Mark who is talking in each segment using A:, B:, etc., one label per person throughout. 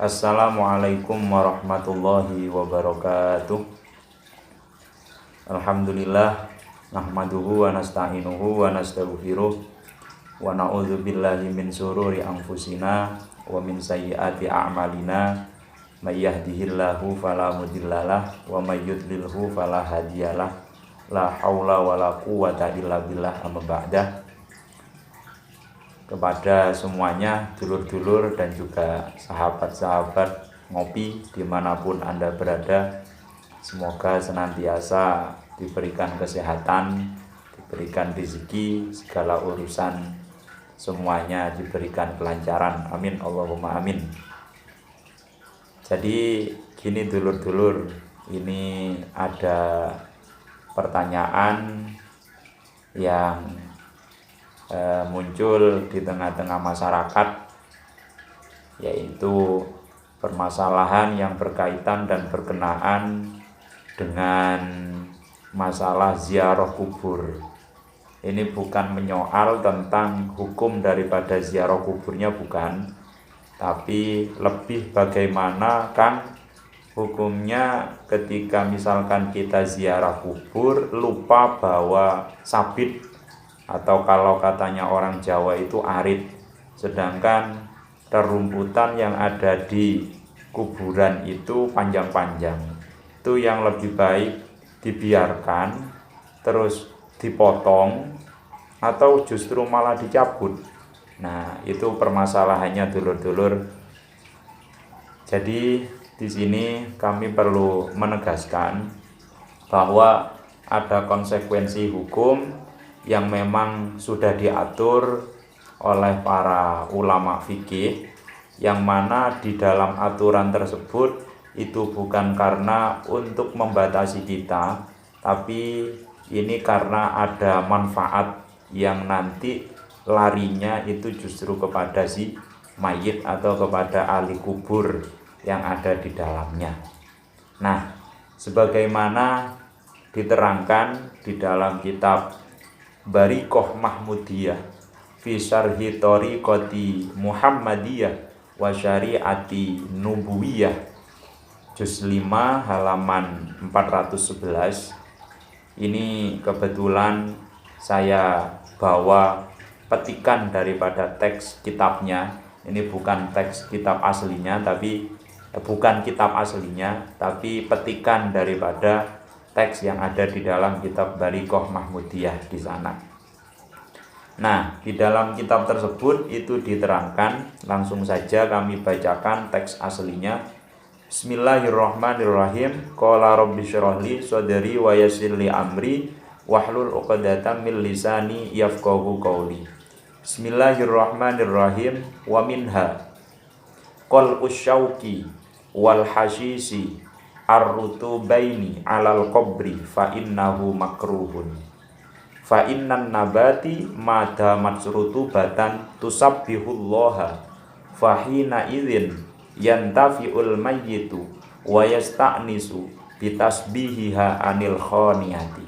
A: Assalamualaikum warahmatullahi wabarakatuh. Alhamdulillah, nahmaduhu wa nasta'inuhu wa nastaghfiruh wa na'udzu billahi min syururi anfusina wa min sayyiati a'malina. May yahdihillahu fala mudhillalah wa may yudlilhu fala hadiyalah. La haula wala quwwata illa billah, amma ba'dah. Kepada semuanya, dulur-dulur dan juga sahabat-sahabat ngopi dimanapun Anda berada, semoga senantiasa diberikan kesehatan, diberikan rezeki, segala urusan semuanya diberikan kelancaran. Amin, Allahumma amin. Jadi gini dulur-dulur, ini ada pertanyaan yang muncul di tengah-tengah masyarakat, yaitu permasalahan yang berkaitan dan berkenaan dengan masalah ziarah kubur. Ini bukan menyoal tentang hukum daripada ziarah kuburnya, bukan, tapi lebih bagaimana kan hukumnya ketika misalkan kita ziarah kubur lupa bawa sabit, atau kalau katanya orang Jawa itu arit, sedangkan rerumputan yang ada di kuburan itu panjang-panjang. Itu yang lebih baik dibiarkan terus dipotong atau justru malah dicabut. Nah, itu permasalahannya dulur-dulur. Jadi di sini kami perlu menegaskan bahwa ada konsekuensi hukum yang memang sudah diatur oleh para ulama fikih, yang mana di dalam aturan tersebut itu bukan karena untuk membatasi kita, tapi ini karena ada manfaat yang nanti larinya itu justru kepada si mayit atau kepada ahli kubur yang ada di dalamnya. Nah, sebagaimana diterangkan di dalam kitab Barikoh Mahmudiyah fi syarhi thariqati Muhammadiyah wa syariati Nubuwiyah, juz 5 halaman 411. Ini kebetulan saya bawa petikan daripada teks kitabnya. Ini bukan teks kitab aslinya, tapi bukan kitab aslinya, tapi petikan daripada teks yang ada di dalam kitab Barikoh Mahmudiyah di sana. Nah, di dalam kitab tersebut itu diterangkan, langsung saja kami bacakan teks aslinya. Bismillahirrahmanirrahim. Qala rabbi syrah li sadri wa yassir li amri wahlul 'uqdatam min lisani yafqahu qawli. Bismillahirrahmanirrahim. Wa minha qal usyauqi wal hasisi ar-rutubaini alal qabri fa innahu makruhun fa innan nabati madamat rutubatan tusabbihullaha fa hina idzin yantafi'ul mayyitu wa yasta'nisu bitasbihiha anil khoniyati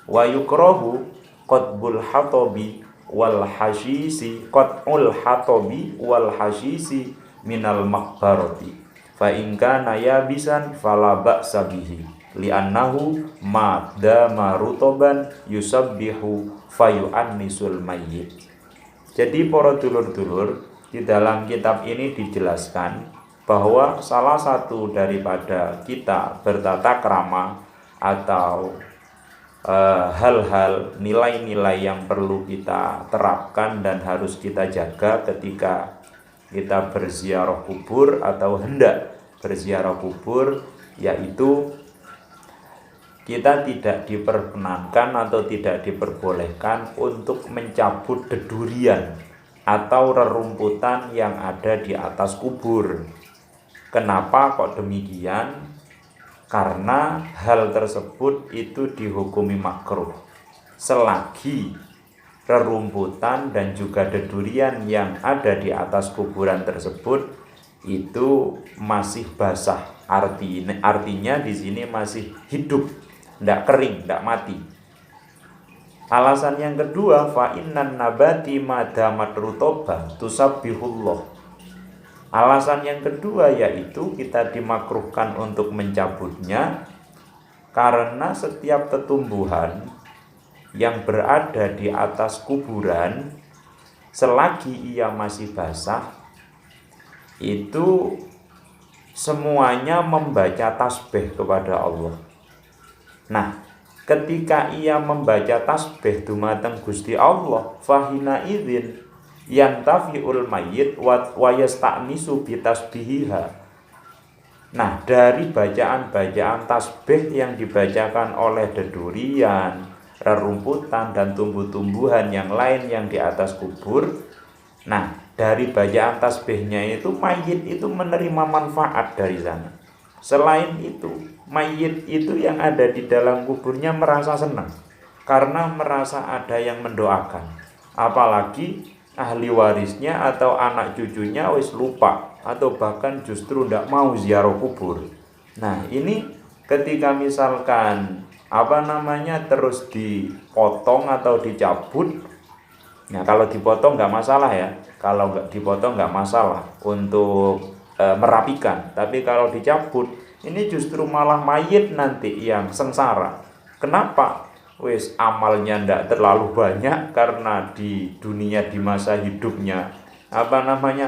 A: wa yukrahu qatbul hatabi wal hasisi qat'ul hatabi wal hasisi minal maqbarati fa in kana yabisan fala ba'sa bihi li'annahu ma dama rutoban yusabbihu fayu'annisul mayyit. Jadi para dulur-dulur, di dalam kitab ini dijelaskan bahwa salah satu daripada kita bertata krama atau hal-hal nilai-nilai yang perlu kita terapkan dan harus kita jaga ketika kita berziarah kubur atau hendak berziarah kubur, yaitu kita tidak diperkenankan atau tidak diperbolehkan untuk mencabut dedurian atau rerumputan yang ada di atas kubur. Kenapa kok demikian? Karena hal tersebut itu dihukumi makruh selagi rerumputan dan juga dedurian yang ada di atas kuburan tersebut itu masih basah. Artinya di sini masih hidup, tidak kering, tidak mati. Alasan yang kedua, fa innan nabati madamat rutobah tusabbihullah. Alasan yang kedua yaitu kita dimakruhkan untuk mencabutnya karena setiap tetumbuhan yang berada di atas kuburan selagi ia masih basah itu semuanya membaca tasbih kepada Allah. Nah, ketika ia membaca tasbih dumateng Gusti Allah, fahina idzin yantafiul mayyit wa yasta'nisu bi tasbihiha. Nah, dari bacaan-bacaan tasbih yang dibacakan oleh dedurian, rerumputan dan tumbuh-tumbuhan yang lain yang di atas kubur. Nah, dari bacaan tasbihnya itu mayit itu menerima manfaat dari sana. Selain itu, mayit itu yang ada di dalam kuburnya merasa senang karena merasa ada yang mendoakan. Apalagi ahli warisnya atau anak cucunya wis lupa atau bahkan justru tidak mau ziarah kubur. Nah, ini ketika misalkan terus dipotong atau dicabut. Nah, kalau dipotong nggak masalah ya. Kalau nggak dipotong nggak masalah untuk merapikan. Tapi kalau dicabut, ini justru malah mayit nanti yang sengsara. Kenapa? Wis amalnya ndak terlalu banyak karena di dunia di masa hidupnya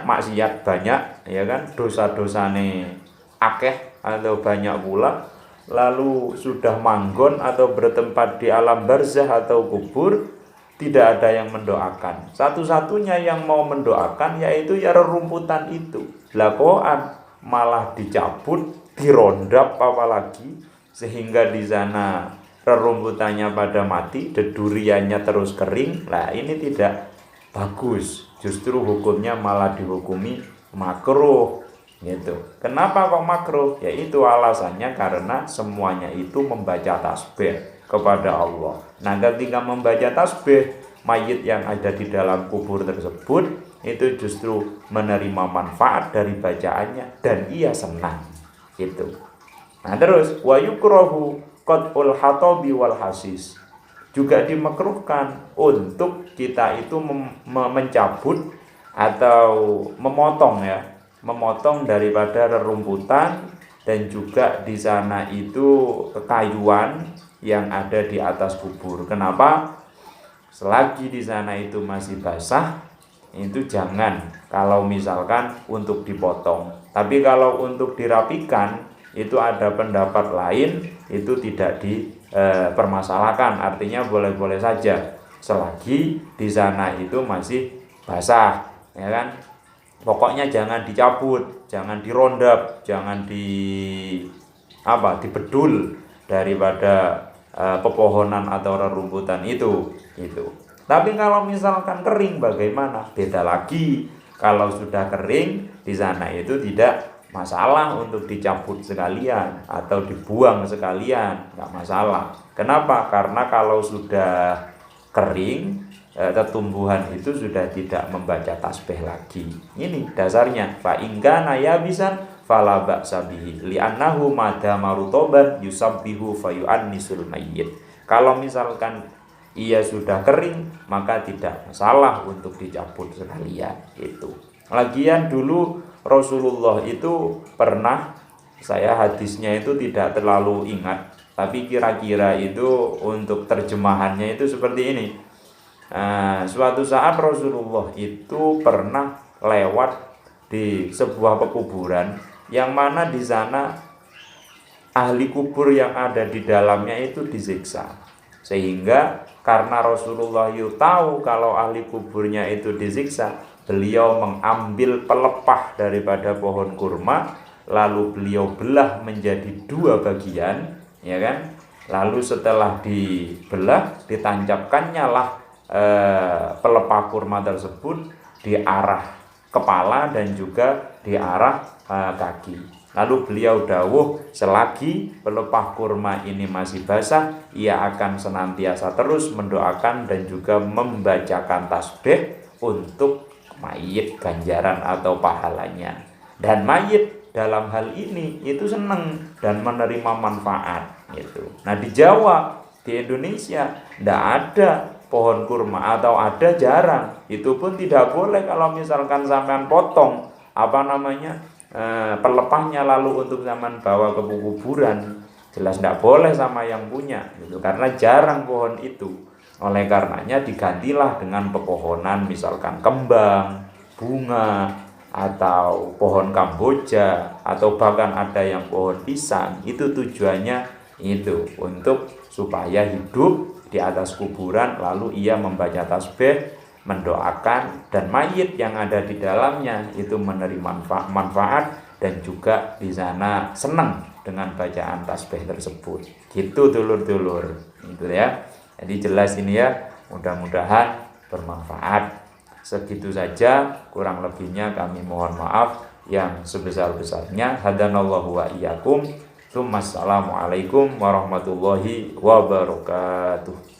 A: maksiat banyak, ya kan, dosa-dosane akeh atau banyak pula. Lalu sudah manggon atau bertempat di alam barzah atau kubur, tidak ada yang mendoakan. Satu-satunya yang mau mendoakan yaitu ya rerumputan itu. Lakoan malah dicabut, dirondap apalagi, sehingga di sana rerumputannya pada mati, deduriannya terus kering. Nah, ini tidak bagus. Justru hukumnya malah dihukumi makruh gitu. Kenapa kok makruh? Yaitu alasannya karena semuanya itu membaca tasbih kepada Allah. Nah, ketika membaca tasbih, mayit yang ada di dalam kubur tersebut itu justru menerima manfaat dari bacaannya dan ia senang gitu. Nah, terus wa yukrahu qat'ul hatabi wal hasis. Juga dimakruhkan untuk kita itu mencabut atau memotong daripada rerumputan dan juga di sana itu kekayuan yang ada di atas kubur. Kenapa? Selagi di sana itu masih basah, itu jangan kalau misalkan untuk dipotong. Tapi kalau untuk dirapikan, itu ada pendapat lain, itu tidak dipermasalahkan. Artinya boleh-boleh saja selagi di sana itu masih basah, ya kan? Pokoknya jangan dicabut, jangan dirondap, jangan dibedul daripada pepohonan atau rerumputan itu. Tapi kalau misalkan kering bagaimana? Beda lagi. Kalau sudah kering di sana itu tidak masalah untuk dicabut sekalian atau dibuang sekalian, nggak masalah. Kenapa? Karena kalau sudah kering, tumbuhan itu sudah tidak membaca tasbih lagi. Ini dasarnya. Fa in kana yabisan fala ba'sa bihi li'annahu madama rutoban yusabbihu fayu'annisul mayyit. Kalau misalkan ia sudah kering, maka tidak masalah untuk dicabut sekalian itu. Lagian dulu Rasulullah itu pernah, saya hadisnya itu tidak terlalu ingat, tapi kira-kira itu untuk terjemahannya itu seperti ini. Suatu saat Rasulullah itu pernah lewat di sebuah pekuburan yang mana di sana ahli kubur yang ada di dalamnya itu disiksa. Sehingga karena Rasulullah itu tahu kalau ahli kuburnya itu disiksa, beliau mengambil pelepah daripada pohon kurma, lalu beliau belah menjadi 2 bagian, ya kan? Lalu setelah dibelah, ditancapkannya lah pelepah kurma tersebut di arah kepala dan juga di arah kaki. Lalu beliau dawuh, selagi pelepah kurma ini masih basah, ia akan senantiasa terus mendoakan dan juga membacakan tasbih untuk mayit ganjaran atau pahalanya. Dan mayit dalam hal ini itu senang dan menerima manfaat gitu. Nah di Jawa, di Indonesia tidak ada pohon kurma atau ada jarang. Itu pun tidak boleh kalau misalkan sampean potong pelepahnya lalu untuk zaman bawa ke kuburan, jelas tidak boleh sama yang punya gitu, karena jarang pohon itu. Oleh karenanya digantilah dengan pepohonan misalkan kembang, bunga, atau pohon kamboja, atau bahkan ada yang pohon pisang. Itu tujuannya itu untuk supaya hidup di atas kuburan, lalu ia membaca tasbih, mendoakan, dan mayit yang ada di dalamnya itu menerima manfaat dan juga di sana senang dengan bacaan tasbih tersebut. Gitu dulur-dulur, gitu ya. Jadi jelas ini ya, mudah-mudahan bermanfaat. Segitu saja, kurang lebihnya kami mohon maaf yang sebesar-besarnya. Hadanallahu wa iyyakum. Assalamualaikum warahmatullahi wabarakatuh.